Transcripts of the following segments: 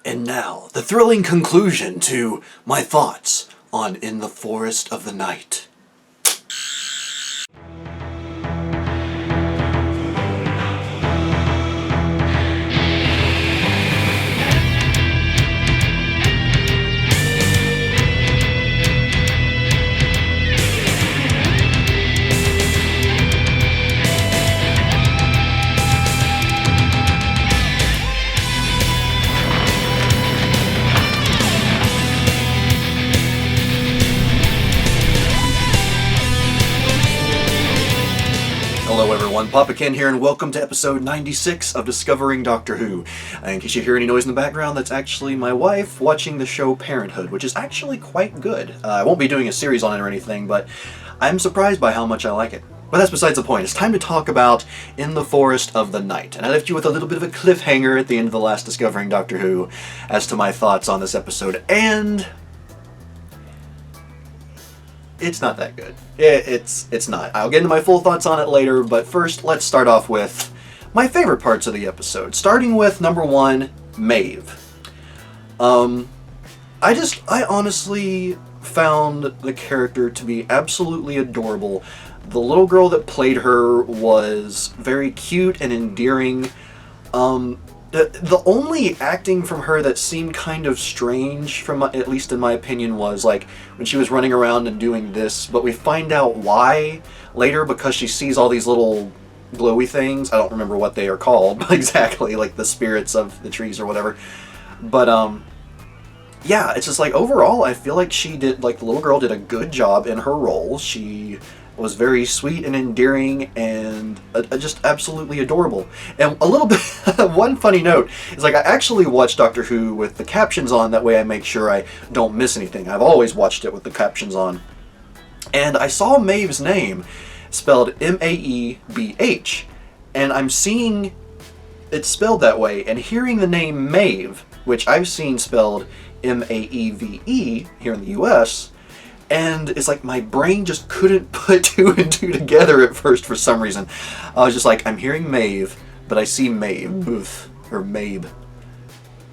And now, the thrilling conclusion to my thoughts on In the Forest of the Night. Hello everyone, PapaKenn here, and welcome to episode 96 of Discovering Doctor Who. In case you hear any noise in the background, that's actually my wife watching the show Parenthood, which is actually quite good. I won't be doing a series on it or anything, but I'm surprised by how much I like it. But that's besides the point. It's time to talk about In the Forest of the Night. And I left you with a little bit of a cliffhanger at the end of the last Discovering Doctor Who as to my thoughts on this episode, and it's not that good. It's not. I'll get into my full thoughts on it later, but first let's start off with my favorite parts of the episode. Starting with number one, Maeve. I honestly found the character to be absolutely adorable. The little girl that played her was very cute and endearing. The only acting from her that seemed kind of strange, at least in my opinion, was like when she was running around and doing this, but we find out why later because she sees all these little glowy things. I don't remember what they are called exactly, like the spirits of the trees or whatever. But yeah, it's just like overall I feel like the little girl did a good job in her role. She was very sweet and endearing and just absolutely adorable. And a little bit, one funny note is like I actually watch Doctor Who with the captions on, that way I make sure I don't miss anything. I've always watched it with the captions on. And I saw Maeve's name spelled M-A-E-B-H, and I'm seeing it spelled that way, and hearing the name Maeve, which I've seen spelled M-A-E-V-E here in the US, and it's like my brain just couldn't put two and two together at first for some reason. I was just like, I'm hearing Maeve, but I see Maeve, or Maeve,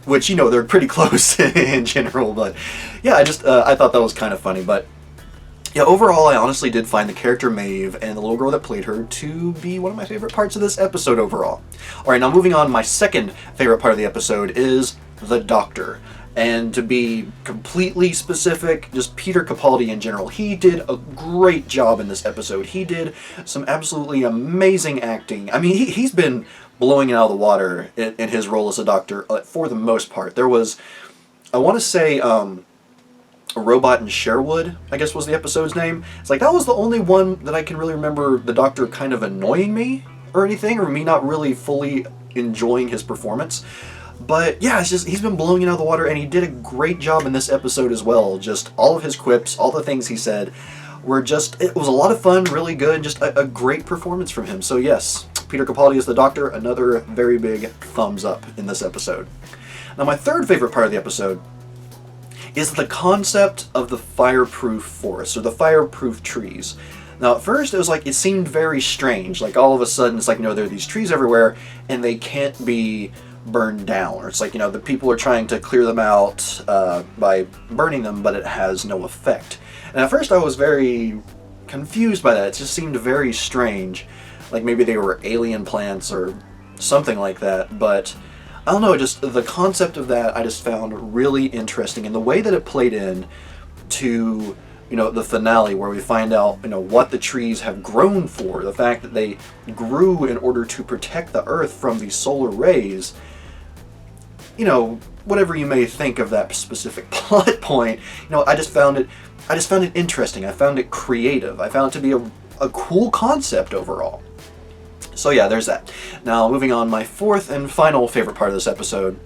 which, you know, they're pretty close in general, but yeah, I thought that was kind of funny. But yeah, overall, I honestly did find the character Maeve and the little girl that played her to be one of my favorite parts of this episode overall. Alright, now moving on, my second favorite part of the episode is the Doctor. And to be completely specific, just Peter Capaldi in general. He did a great job in this episode. He did some absolutely amazing acting. I mean, he's been blowing it out of the water in his role as a Doctor for the most part. There was, I want to say, A Robot in Sherwood, I guess was the episode's name. It's like, that was the only one that I can really remember the Doctor kind of annoying me or anything, or me not really fully enjoying his performance. But yeah, it's just, he's been blowing it out of the water, and he did a great job in this episode as well. Just all of his quips, all the things he said were just, it was a lot of fun, really good, just a great performance from him. So yes, Peter Capaldi as the Doctor, another very big thumbs up in this episode. Now my third favorite part of the episode is the concept of the fireproof forest, or the fireproof trees. Now at first it was like, it seemed very strange, like all of a sudden it's like, you know, there are these trees everywhere and they can't be burned down, or it's like, you know, the people are trying to clear them out by burning them, but it has no effect. And at first I was very confused by that. It just seemed very strange, like maybe they were alien plants or something like that. But I don't know, just the concept of that I just found really interesting, and the way that it played in to, you know, the finale where we find out, you know, what the trees have grown for, the fact that they grew in order to protect the Earth from these solar rays. You know, whatever you may think of that specific plot point, you know, I just found it interesting. I found it creative. I found it to be a cool concept overall. So yeah, there's that. Now moving on, my fourth and final favorite part of this episode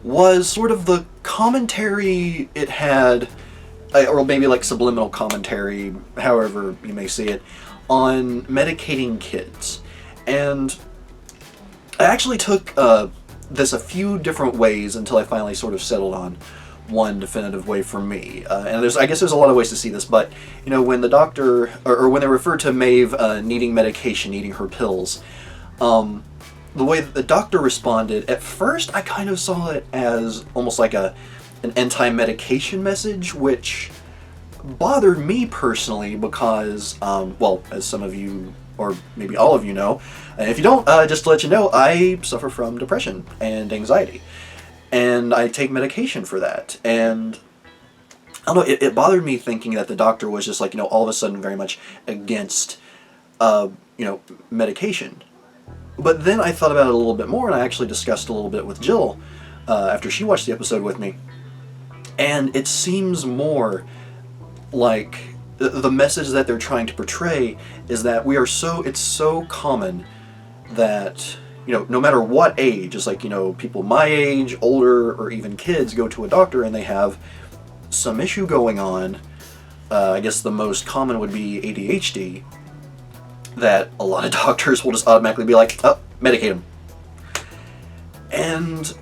was sort of the commentary it had, or maybe like subliminal commentary, however you may see it, on medicating kids. And I actually took this a few different ways until I finally sort of settled on one definitive way for me. And I guess there's a lot of ways to see this, but you know, when the Doctor, or when they refer to Maeve needing medication, needing her pills, the way that the doctor responded, at first I kind of saw it as almost like an anti-medication message, which bothered me personally because, well, as some of you, or maybe all of you know, and if you don't, just to let you know, I suffer from depression and anxiety, and I take medication for that, and I don't know, it bothered me thinking that the doctor was just like, you know, all of a sudden very much against, you know, medication. But then I thought about it a little bit more, and I actually discussed a little bit with Jill after she watched the episode with me, and it seems more like the message that they're trying to portray is that it's so common that, you know, no matter what age, it's like, you know, people my age, older, or even kids go to a doctor and they have some issue going on. I guess the most common would be ADHD, that a lot of doctors will just automatically be like, oh, medicate them. And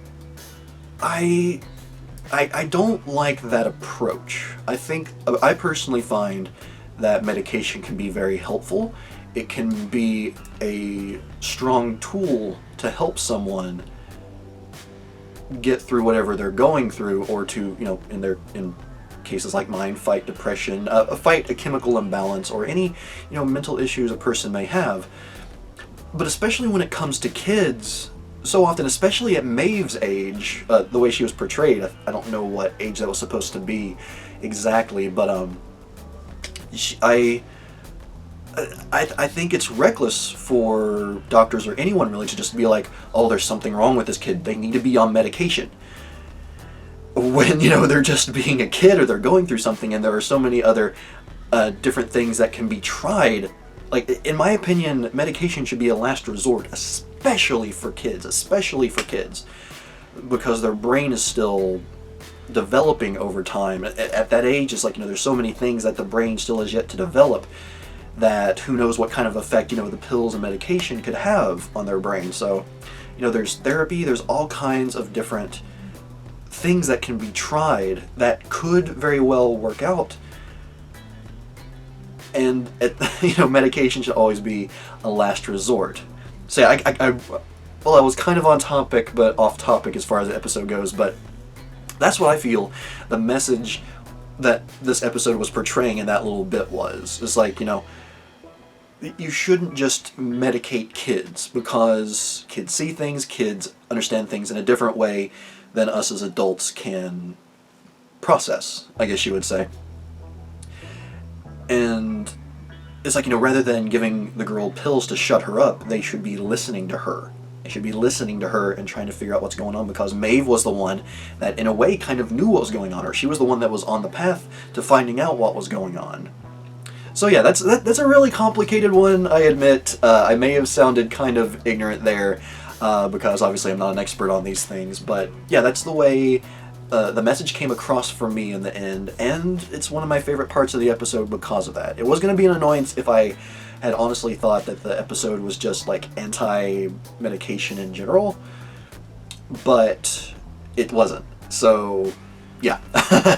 I don't like that approach. I personally find that medication can be very helpful. It can be a strong tool to help someone get through whatever they're going through, or to, you know, in cases like mine, fight depression, fight a chemical imbalance, or any, you know, mental issues a person may have. But especially when it comes to kids, so often, especially at Maeve's age, the way she was portrayed, I don't know what age that was supposed to be exactly, but I think it's reckless for doctors or anyone really to just be like, oh, there's something wrong with this kid, they need to be on medication. When, you know, they're just being a kid, or they're going through something, and there are so many other different things that can be tried. Like, in my opinion, medication should be a last resort, especially for kids, because their brain is still developing over time. At that age, it's like, you know, there's so many things that the brain still has yet to develop, that who knows what kind of effect, you know, the pills and medication could have on their brain. So, you know, there's therapy, there's all kinds of different things that can be tried that could very well work out. And, you know, medication should always be a last resort. So yeah, well, I was kind of on topic, but off topic as far as the episode goes, but that's what I feel the message that this episode was portraying in that little bit was. It's like, you know, you shouldn't just medicate kids, because kids see things, kids understand things in a different way than us as adults can process, I guess you would say. And it's like, you know, rather than giving the girl pills to shut her up, they should be listening to her. They should be listening to her and trying to figure out what's going on, because Maeve was the one that, in a way, kind of knew what was going on, or she was the one that was on the path to finding out what was going on. So yeah, that's a really complicated one, I admit. I may have sounded kind of ignorant there, because obviously I'm not an expert on these things, but yeah, that's the way the message came across for me in the end, and it's one of my favorite parts of the episode because of that. It was going to be an annoyance if I had honestly thought that the episode was just like anti-medication in general, but it wasn't. So yeah,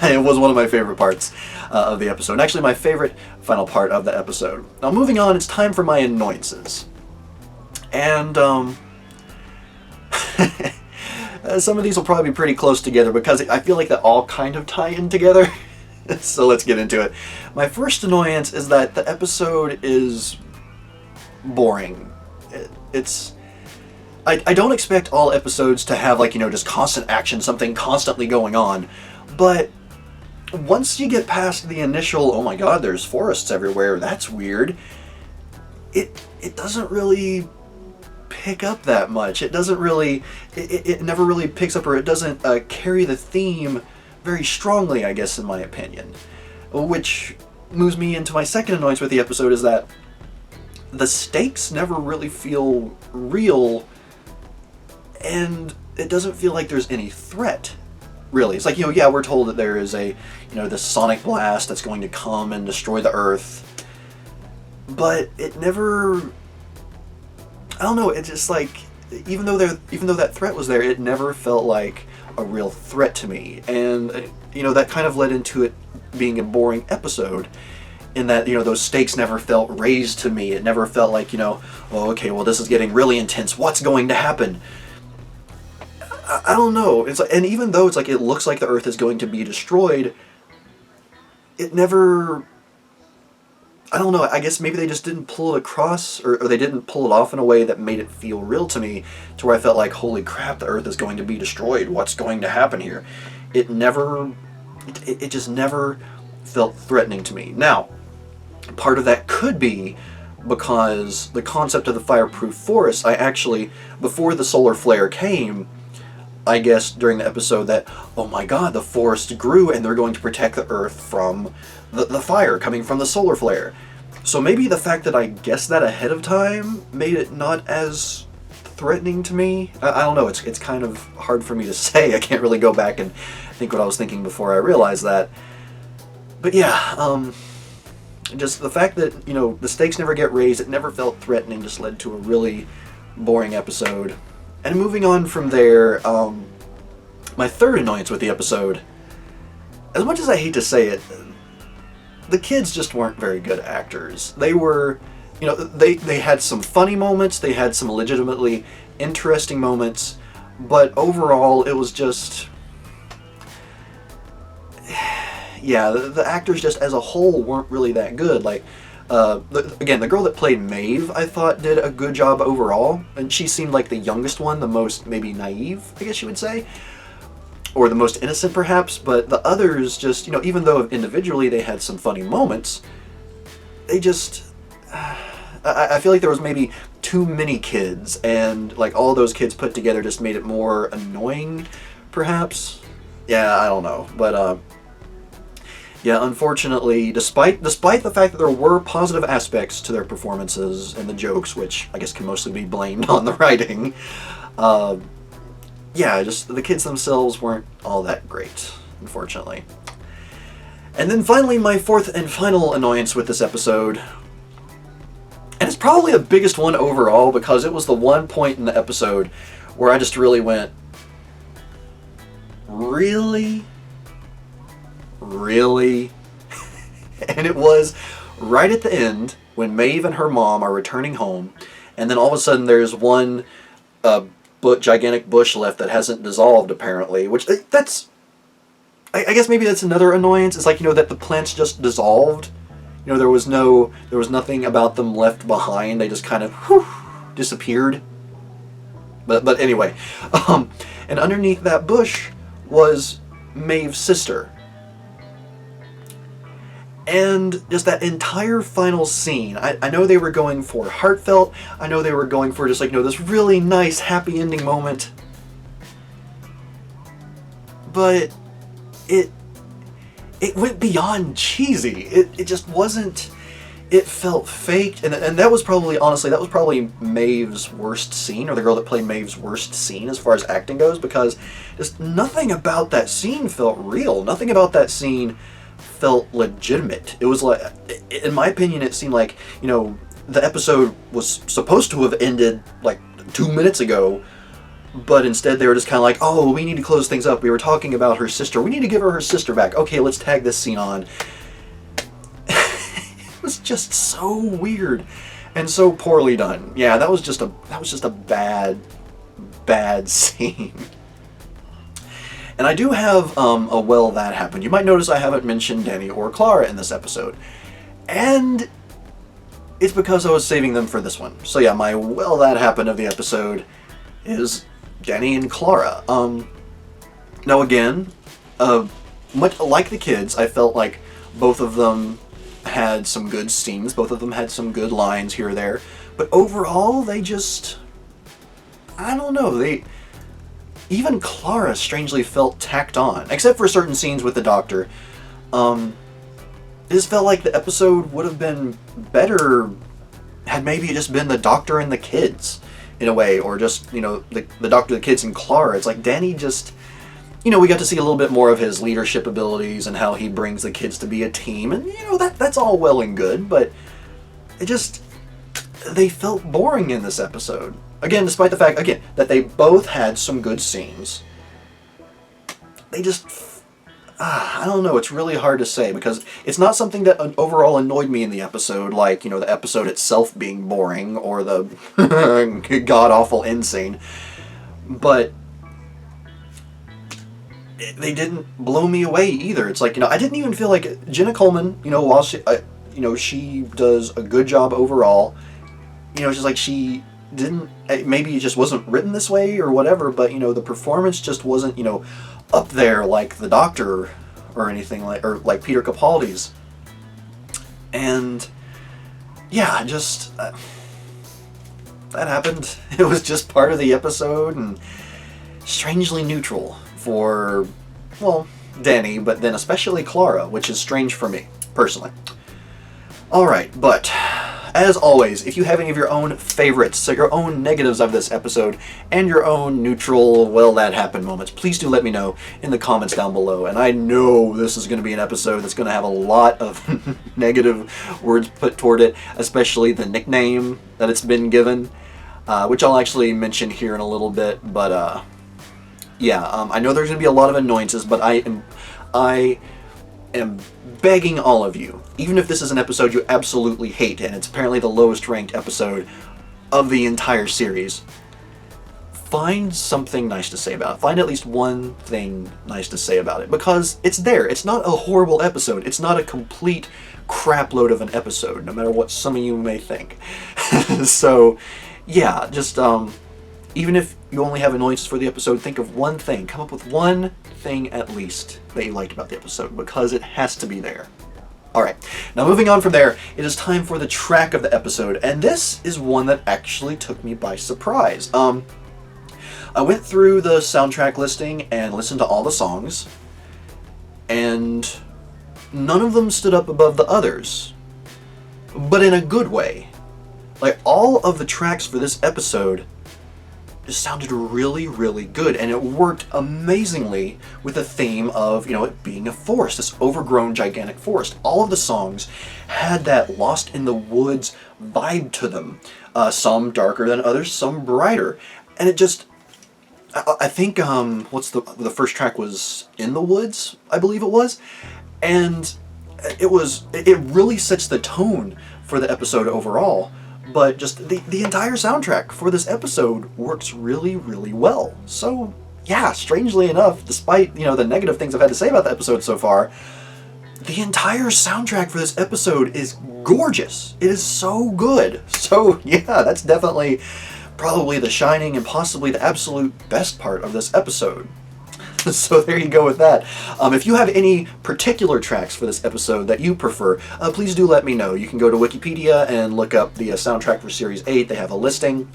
it was one of my favorite parts of the episode, and actually my favorite final part of the episode. Now moving on, it's time for my annoyances. And some of these will probably be pretty close together, because I feel like they all kind of tie in together. So let's get into it. My first annoyance is that the episode is boring. I don't expect all episodes to have, like, you know, just constant action, something constantly going on. But once you get past the initial, oh my god, there's forests everywhere, that's weird, it doesn't really pick up that much. It doesn't really, it never really picks up, or it doesn't carry the theme very strongly, I guess, in my opinion. Which moves me into my second annoyance with the episode, is that the stakes never really feel real, and it doesn't feel like there's any threat, really. It's like, you know, yeah, we're told that there is a, you know, this sonic blast that's going to come and destroy the Earth, but it never, I don't know, it's just like, even though that threat was there, it never felt like a real threat to me. And, you know, that kind of led into it being a boring episode, in that, those stakes never felt raised to me. It never felt like, oh, okay, well, this is getting really intense. What's going to happen? I don't know. It's like, and even though it's like it looks like the Earth is going to be destroyed, it never... I don't know, I guess maybe they just didn't pull it across, or they didn't pull it off in a way that made it feel real to me, to where I felt like, holy crap, the Earth is going to be destroyed. What's going to happen here? It never... It just never felt threatening to me. Now, part of that could be because the concept of the fireproof forest, I actually, before the solar flare came, I guessed during the episode that, oh my god, the forest grew and they're going to protect the Earth from the fire coming from the solar flare. So maybe the fact that I guessed that ahead of time made it not as threatening to me. I don't know, it's kind of hard for me to say. I can't really go back and think what I was thinking before I realized that. But yeah, just the fact that, the stakes never get raised, it never felt threatening, just led to a really boring episode. And moving on from there, my third annoyance with the episode, as much as I hate to say it, the kids just weren't very good actors. They were, they had some funny moments, they had some legitimately interesting moments, but overall it was just... Yeah, the actors just as a whole weren't really that good. Like, again, the girl that played Maeve, I thought did a good job overall, and she seemed like the youngest one, the most maybe naive, I guess you would say, or the most innocent perhaps, but the others just, even though individually they had some funny moments, they just, I feel like there was maybe too many kids, and like all those kids put together just made it more annoying, perhaps. Yeah, I don't know, but yeah, unfortunately, despite the fact that there were positive aspects to their performances and the jokes, which I guess can mostly be blamed on the writing, yeah, just the kids themselves weren't all that great, unfortunately. And then finally, my fourth and final annoyance with this episode, and it's probably the biggest one overall because it was the one point in the episode where I just really went, really? Really? And it was right at the end when Maeve and her mom are returning home, and then all of a sudden there's one gigantic bush left that hasn't dissolved apparently, which that's, I guess maybe that's another annoyance. It's like, that the plants just dissolved. There was nothing about them left behind. They just kind of disappeared. But anyway, and underneath that bush was Maeve's sister. And just that entire final scene, I know they were going for heartfelt, I know they were going for just like, this really nice happy ending moment. But it went beyond cheesy. It just wasn't, it felt fake, and that was probably, honestly, that was probably Maeve's worst scene, or the girl that played Maeve's worst scene as far as acting goes, because just nothing about that scene felt real. Nothing about that scene felt legitimate. It was like, in my opinion, it seemed like, the episode was supposed to have ended like 2 minutes ago, but instead they were just kind of like, oh, we need to close things up. We were talking about her sister. We need to give her sister back. Okay, let's tag this scene on. It was just so weird and so poorly done. Yeah, that was just a bad scene. And I do have a well that happened. You might notice I haven't mentioned Danny or Clara in this episode. And it's because I was saving them for this one. So yeah, my well that happened of the episode is Danny and Clara. Now again, much like the kids, I felt like both of them had some good scenes. Both of them had some good lines here or there. But overall, they just... I don't know, even Clara strangely felt tacked on, except for certain scenes with the Doctor. It just felt like the episode would have been better had maybe it just been the Doctor and the kids, in a way, or just, the Doctor, the kids, and Clara. It's like Danny just, we got to see a little bit more of his leadership abilities and how he brings the kids to be a team, and, that's all well and good, but it just, they felt boring in this episode. Again, despite the fact, that they both had some good scenes, they just, I don't know, it's really hard to say, because it's not something that overall annoyed me in the episode, like, you know, the episode itself being boring, or the god-awful end scene, but they didn't blow me away either. It's like, you know, I didn't even feel like Jenna Coleman, you know, while she, you know, she does a good job overall, you know, it's just like she didn't, maybe it just wasn't written this way or whatever, but, you know, the performance just wasn't, you know, up there like the Doctor or anything like, or like Peter Capaldi's. And yeah, just that happened. It was just part of the episode, and strangely neutral for, well, Danny, but then especially Clara, which is strange for me personally. Alright, but as always, if you have any of your own favorites, so your own negatives of this episode, and your own neutral, well, that happened moments, please do let me know in the comments down below. And I know this is going to be an episode that's going to have a lot of negative words put toward it, especially the nickname that it's been given, which I'll actually mention here in a little bit. But yeah, I know there's going to be a lot of annoyances, but I am begging all of you, even if this is an episode you absolutely hate, and it's apparently the lowest ranked episode of the entire series, find something nice to say about it. Find at least one thing nice to say about it, because it's there. It's not a horrible episode. It's not a complete crap load of an episode, no matter what some of you may think. So, yeah, just, even if you only have annoyances for the episode, think of one thing. Come up with one thing at least that you liked about the episode, because it has to be there. Alright, now moving on from there, it is time for the track of the episode, and this is one that actually took me by surprise. I went through the soundtrack listing and listened to all the songs, and none of them stood up above the others, but in a good way. Like, all of the tracks for this episode just sounded really, really good, and it worked amazingly with the theme of, you know, it being a forest, this overgrown, gigantic forest. All of the songs had that Lost in the Woods vibe to them. Some darker than others, some brighter. And it just, I think, what's the first track was In the Woods, I believe it was. And it really sets the tone for the episode overall. But just the entire soundtrack for this episode works really, really well. So, yeah, strangely enough, despite, you know, the negative things I've had to say about the episode so far, the entire soundtrack for this episode is gorgeous. It is so good. So, yeah, that's definitely probably the shining and possibly the absolute best part of this episode. So there you go with that. If you have any particular tracks for this episode that you prefer, please do let me know. You can go to Wikipedia and look up the soundtrack for Series 8. They have a listing.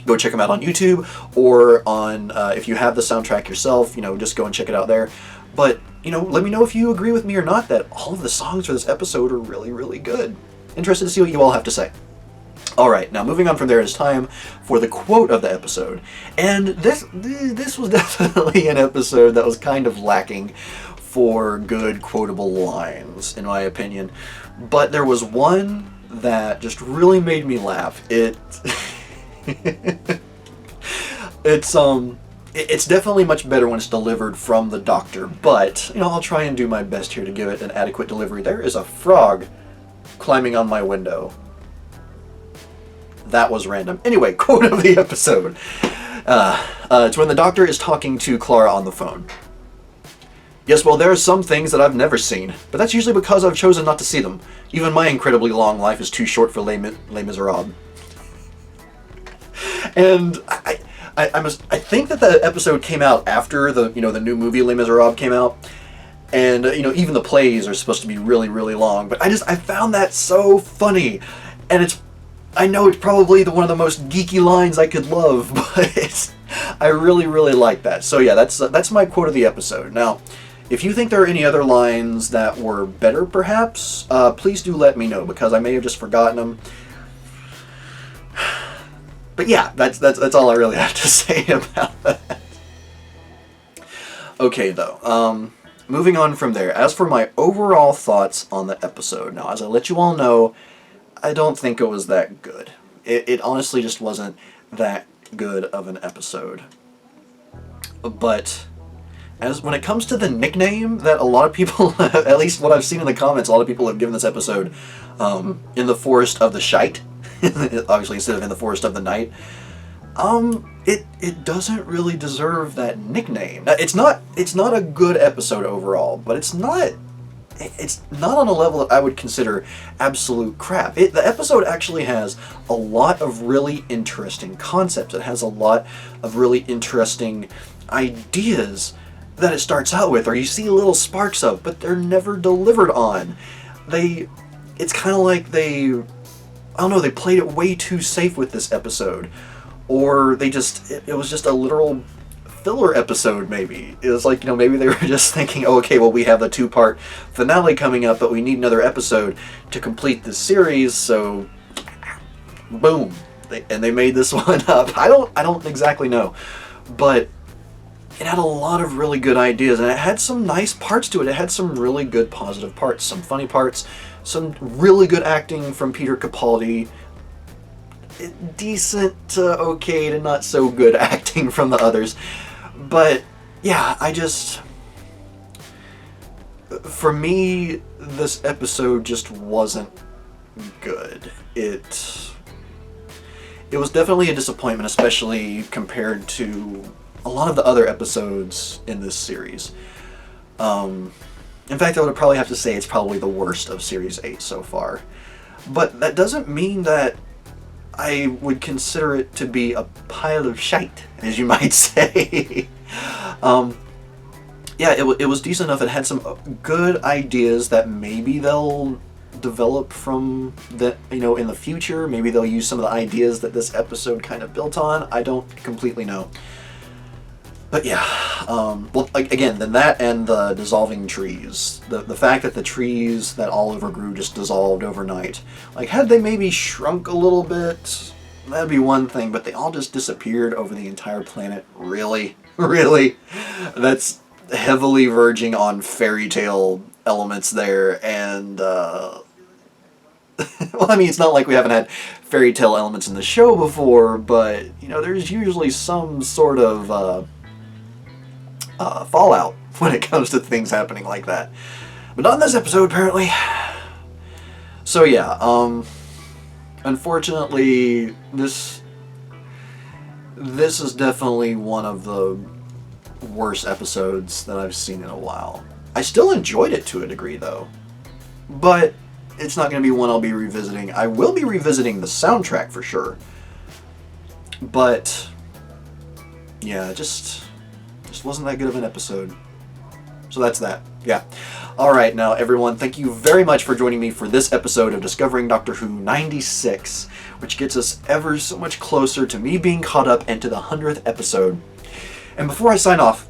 Go check them out on YouTube, or on, if you have the soundtrack yourself, you know, just go and check it out there. But, you know, let me know if you agree with me or not that all of the songs for this episode are really, really good. Interested to see what you all have to say. Alright, now moving on from there, it's time for the quote of the episode. And this was definitely an episode that was kind of lacking for good quotable lines, in my opinion. But there was one that just really made me laugh. It's definitely much better when it's delivered from the Doctor, but, you know, I'll try and do my best here to give it an adequate delivery. There is a frog climbing on my window. That was random. Anyway, quote of the episode. It's when the Doctor is talking to Clara on the phone. Yes, well, there are some things that I've never seen, but that's usually because I've chosen not to see them. Even my incredibly long life is too short for Les Miserables. And I think that the episode came out after the new movie Les Miserables came out. And, you know, even the plays are supposed to be really, really long. But I found that so funny. And I know it's probably one of the most geeky lines I could love, but I really, really like that. So yeah, that's my quote of the episode. Now, if you think there are any other lines that were better, perhaps, please do let me know, because I may have just forgotten them. But yeah, that's all I really have to say about that. Okay, though. Moving on from there, as for my overall thoughts on the episode, now, as I let you all know, I don't think it was that good. It honestly just wasn't that good of an episode. But as when it comes to the nickname that a lot of people, at least what I've seen in the comments, a lot of people have given this episode, In the Forest of the Shite, obviously instead of In the Forest of the Night, it doesn't really deserve that nickname. Now, it's not a good episode overall, but it's not on a level that I would consider absolute crap. The episode actually has a lot of really interesting concepts. It has a lot of really interesting ideas that it starts out with, or you see little sparks of, but they're never delivered on. It's kind of like they played it way too safe with this episode, or it was just a literal filler episode. Maybe it was like, maybe they were just thinking, oh, okay, well, we have the 2-part finale coming up, but we need another episode to complete this series, so boom, they made this one up. I don't exactly know, but it had a lot of really good ideas, and it had some nice parts to it. It had some really good positive parts, some funny parts, some really good acting from Peter Capaldi, decent to okay to not so good acting from the others. But yeah, for me, this episode just wasn't good. It was definitely a disappointment, especially compared to a lot of the other episodes in this series. In fact, I would probably have to say it's probably the worst of Series 8 so far. But that doesn't mean that I would consider it to be a pile of shite, as you might say. Yeah, it was decent enough. It had some good ideas that maybe they'll develop from in the future. Maybe they'll use some of the ideas that this episode kind of built on. I don't completely know. But yeah, well, again, then that and the dissolving trees. The fact that the trees that Oliver grew just dissolved overnight. Like, had they maybe shrunk a little bit, that'd be one thing, but they all just disappeared over the entire planet. Really? Really? That's heavily verging on fairy tale elements there, and, well, I mean, it's not like we haven't had fairy tale elements in the show before, but, there's usually some sort of, fallout when it comes to things happening like that. But not in this episode, apparently. So yeah, unfortunately, this is definitely one of the worst episodes that I've seen in a while. I still enjoyed it to a degree, though. But it's not going to be one I'll be revisiting. I will be revisiting the soundtrack for sure. But yeah, just wasn't that good of an episode. So that's that. Yeah. Alright, now everyone, thank you very much for joining me for this episode of Discovering Doctor Who 96, which gets us ever so much closer to me being caught up into the 100th episode. And before I sign off,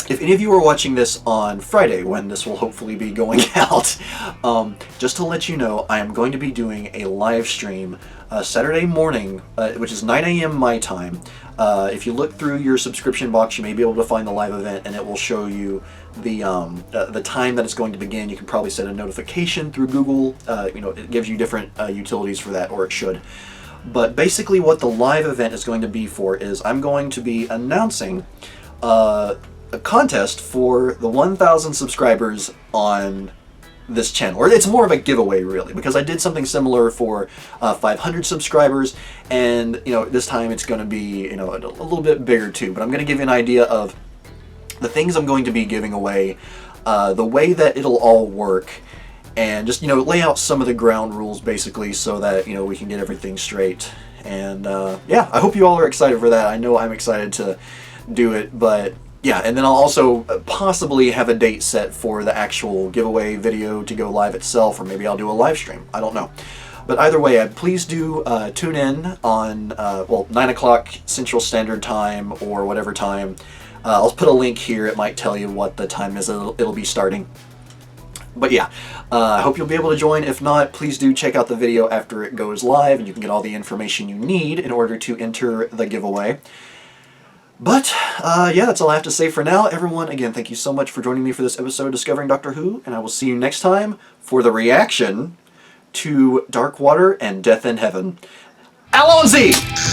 if any of you are watching this on Friday, when this will hopefully be going out, just to let you know, I am going to be doing a live stream Saturday morning, which is 9 a.m. my time. If you look through your subscription box, you may be able to find the live event, and it will show you the time that it's going to begin. You can probably set a notification through Google. It gives you different utilities for that, or it should. But basically what the live event is going to be for is I'm going to be announcing a contest for the 1,000 subscribers on this channel. Or it's more of a giveaway, really, because I did something similar for 500 subscribers, and this time it's going to be a little bit bigger too. But I'm going to give you an idea of the things I'm going to be giving away, the way that it'll all work, and just lay out some of the ground rules basically, so that we can get everything straight. And yeah, I hope you all are excited for that. I know I'm excited to do it, but yeah, and then I'll also possibly have a date set for the actual giveaway video to go live itself, or maybe I'll do a live stream. I don't know. But either way, please do tune in on 9 o'clock Central Standard Time, or whatever time. I'll put a link here. It might tell you what the time is it'll be starting. But yeah, I hope you'll be able to join. If not, please do check out the video after it goes live, and you can get all the information you need in order to enter the giveaway. But, yeah, that's all I have to say for now. Everyone, again, thank you so much for joining me for this episode of Discovering Doctor Who, and I will see you next time for the reaction to Dark Water and Death in Heaven. Allons-y!